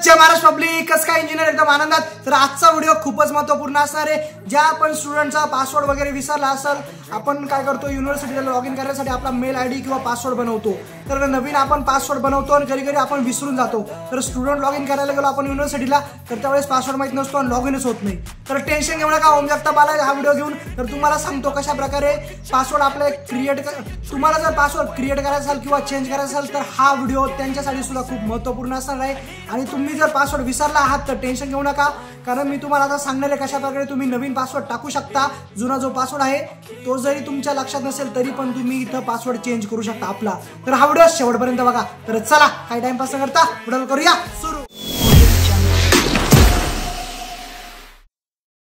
जय महाराष्ट्र पब्लिक, कसं काय इंजिनियर एकदम आनंदात। तर आजचा व्हिडिओ खूपच महत्त्वपूर्ण असणार आहे। ज्या आपण स्टुडंटचा पासवर्ड वगैरे विसरला असेल, आपण काय करतो युनिव्हर्सिटीला लॉग इन करण्यासाठी आपला मेल आयडी किंवा पासवर्ड बनवतो। तर नवीन आपण पासवर्ड बनवतो आणि कधी कधी आपण विसरून जातो। तर स्टुडंट लॉग इन करायला गेलो आपण युनिव्हर्सिटीला, तर त्यावेळेस पासवर्ड माहित नसतो आणि लॉग इनच होत नाही। तर टेन्शन घेऊ नका, ओम जगताप आला हा व्हिडिओ घेऊन। तर तुम्हाला सांगतो कशा प्रकारे पासवर्ड आपले तुम्हाला जर पासवर्ड क्रिएट करायचा असेल किंवा चेंज करायचा असेल तर हा व्हिडिओ त्यांच्यासाठी सुद्धा खूप महत्त्वपूर्ण असणार आहे। आणि तुम्ही जर पासवर्ड विसरला आहात तर टेन्शन घेऊ नका, कारण मी तुम्हाला आता सांगणार आहे कशा प्रकारे तुम्ही नवीन पासवर्ड टाकू शकता। जुना जो पासवर्ड आहे तो जरी तुमच्या लक्षात नसेल तरी पण तुम्ही इथं पासवर्ड चेंज करू शकता आपला। तर हा व्हिडिओ शेवटपर्यंत बघा। तर चला काही टाइमपास न करता व्हिडिओ करूया सुरू।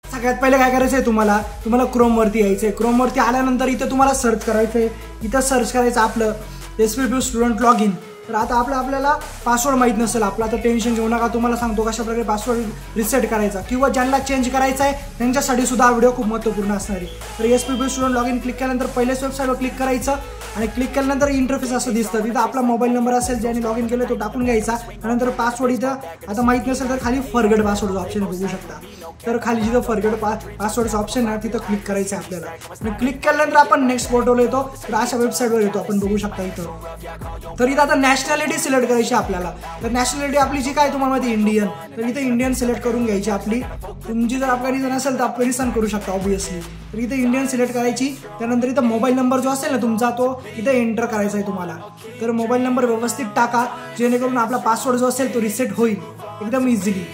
सगळ्यात पहिले काय करायचंय, तुम्हाला क्रोम वरती यायचंय। क्रोम वरती आल्यानंतर इथं तुम्हाला सर्च करायचंय, इथं सर्च करायचं आपलं SPPU स्टुडंट लॉग इन। तर आता आपल्याला पासवर्ड माहित नसेल आपला, तर टेन्शन घेऊ नका, तुम्हाला सांगतो कशा प्रकारे पासवर्ड रिसेट करायचा किंवा ज्यांना चेंज करायचा आहे त्यांच्यासाठी सुद्धा हा व्हिडिओ खूप महत्त्वपूर्ण असणार आहे। तर SPPU student log in click केल्यानंतर पहिल्याच वेबसाईटवर क्लिक करायचं आणि क्लिक केल्यानंतर इंटरफेस असं दिसतं। तिथं आपला मोबाईल नंबर असेल ज्याने लॉग इन केलं तो टाकून घ्यायचा। त्यानंतर पासवर्ड इथं आता माहित नसेल तर खाली फॉरगेट पासवर्ड ऑप्शन बघू शकता। तर खाली जिथं फॉरगेट पासवर्डचं ऑप्शन आहे तिथं क्लिक करायचं आहे आपल्याला। आणि क्लिक केल्यानंतर आपण नेक्स्ट पोर्टलवर येतो, तर अशा वेबसाईटवर येतो आपण बघू शकता इथं। तर इथं आता नॅशनॅलिटी सिलेक्ट करायची आपल्याला। तर नॅशनॅलिटी आपली जी काय तुम्हाला माहिती इंडियन, तर इथं इंडियन सिलेक्ट करून घ्यायची आपली। तुमची जर अफगाणिस्तान असेल तर अफगाणिस्तान करू शकता ऑब्विसली। तर इथं इंडियन सिलेक्ट करायची, त्यानंतर इथं मोबाईल नंबर जो असेल ना तुमचा तो इथं एंटर करायचा आहे तुम्हाला। तर मोबाईल नंबर व्यवस्थित टाका जेणेकरून आपला पासवर्ड जो असेल तो रिसेट होईल एकदम इझिली।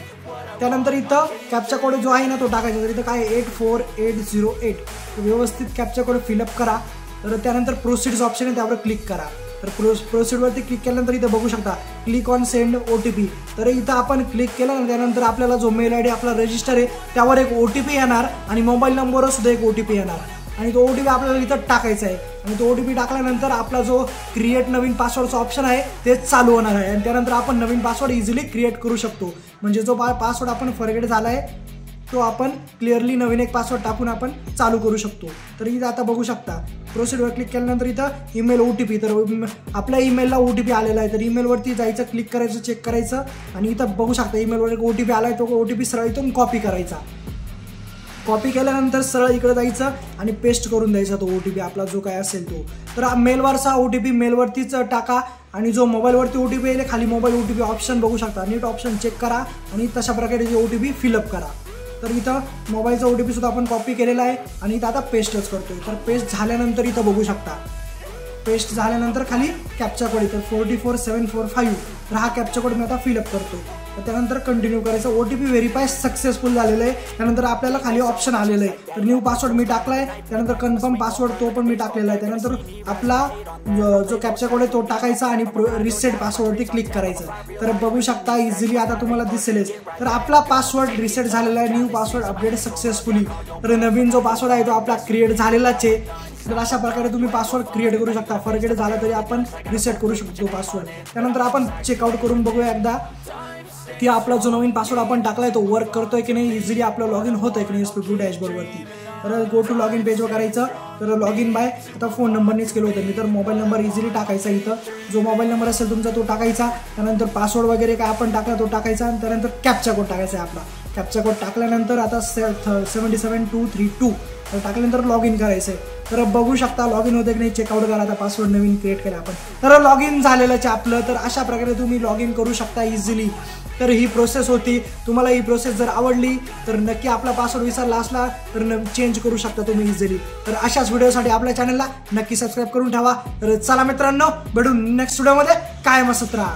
त्यानंतर इथं कॅप्चा कोड जो आहे ना तो टाकायचा। तर इथं काय 84808 व्यवस्थित कॅप्चा कोड फिलअप करा। तर त्यानंतर प्रोसीड्स ऑप्शन आहे त्यावर क्लिक करा। तर प्रोसीडवरती क्लिक केल्यानंतर इथं बघू शकता क्लिक ऑन सेंड OTP। तर इथं आपण क्लिक केलं त्यानंतर आपल्याला जो मेल आयडी आपला रजिस्टर आहे त्यावर एक OTP येणार आणि मोबाईल नंबरवर सुद्धा एक OTP येणार आणि तो OTP आपल्याला इथं टाकायचा आहे। आणि तो OTP टाकल्यानंतर आपला जो क्रिएट नवीन पासवर्डचा ऑप्शन आहे तेच चालू होणार आहे आणि त्यानंतर आपण नवीन पासवर्ड इझिली क्रिएट करू शकतो। म्हणजे जो पासवर्ड आपण फॉरगेट झाला आहे तो आपण क्लिअरली नवीन एक पासवर्ड टाकून आपण चालू करू शकतो। तर इथं आता बघू शकता प्रोसीडवर क्लिक केल्यानंतर इथं ईमेल OTP, तर आपल्या ईमेलला OTP आलेला आहे। तर ईमेलवरती जायचं, क्लिक करायचं, चेक करायचं आणि इथं बघू शकता ईमेलवर एक OTP आला आहे, तो OTP सरळ इथून कॉपी करायचा। कॉपी केल्यानंतर सरळ इकडे जायचं आणि पेस्ट करून द्यायचा तो OTP आपला जो काय असेल तो। तर मेलवरचा OTP मेलवरतीच टाका आणि जो मोबाईलवरती OTP येईल खाली मोबाईल OTP ऑप्शन बघू शकता, नीट ऑप्शन चेक करा आणि तशा प्रकारे जे OTP फिलअप करा। तर इथं मोबाईलचा OTP सुद्धा आपण कॉपी केलेला आहे आणि इथं आता पेस्टच करतोय। तर पेस्ट झाल्यानंतर इथं बघू शकता पेस्ट झाल्यानंतर खाली कॅप्चा कोड येतो 44745। तर हा कॅप्चा कोड मी आता फिलअप करतो। तर त्यानंतर कंटिन्यू करायचं। OTP व्हेरीफाय सक्सेसफुल झालेलं आहे। त्यानंतर आपल्याला खाली ऑप्शन आलेलं आहे, तर न्यू पासवर्ड मी टाकला आहे, त्यानंतर कन्फर्म पासवर्ड तो पण मी टाकलेला आहे। त्यानंतर आपला जो कॅप्चा कोड आहे तो टाकायचा आणि रिसेट पासवर्डवरती क्लिक करायचं। तर बघू शकता इझिली आता तुम्हाला दिसेलच। तर आपला पासवर्ड रिसेट झालेला आहे, न्यू पासवर्ड अपडेट सक्सेसफुली। तर नवीन जो पासवर्ड आहे तो आपला क्रिएट झालेलाच आहे। तर अशा प्रकारे तुम्ही पासवर्ड क्रिएट करू शकता, फॉरगेट झाला तरी आपण रिसेट करू शकतो पासवर्ड। त्यानंतर आपण चेकआउट करून बघूया एकदा की आपला जो नवीन पासवर्ड आपण टाकलाय तो वर्क करतोय की नाही, इझिली आपलं लॉग इन होतंय की नाही SPPU डॅशबोर्डवरती। तर गो टू लॉग इन पेजवर करायचं। तर लॉग इन बाय आता फोन नंबरनेच केलं होतं मी, तर मोबाईल नंबर इझिली टाकायचा। इथं जो मोबाईल नंबर असेल तुमचा तो टाकायचा, त्यानंतर पासवर्ड वगैरे काय आपण टाकला तो टाकायचा आणि त्यानंतर कॅप्चा कोड टाकायचा आहे आपला। कॅप्चा कोड टाकल्यानंतर आता 77232 तर टाकल्यानंतर लॉग इन करायचं आहे। तर बघू शकता लॉग इन होते की नाही, चेकआउट करा। आता पासवर्ड नवीन क्रिएट केला आपण, तर लॉग इन झालेलंच आहे आपलं। तर अशा प्रकारे तुम्ही लॉग इन करू शकता इझिली। तर ही प्रोसेस होती। तुम्हाला ही प्रोसेस जर आवडली तर नक्की आपला पासवर्ड विसरला असला तर चेंज करू शकता तुम्ही इझिली। तर अशाच व्हिडिओसाठी आपल्या चॅनलला नक्की सबस्क्राईब करून ठेवा। तर चला मित्रांनो, भेटू नेक्स्ट व्हिडिओमध्ये, कायम असत राहा।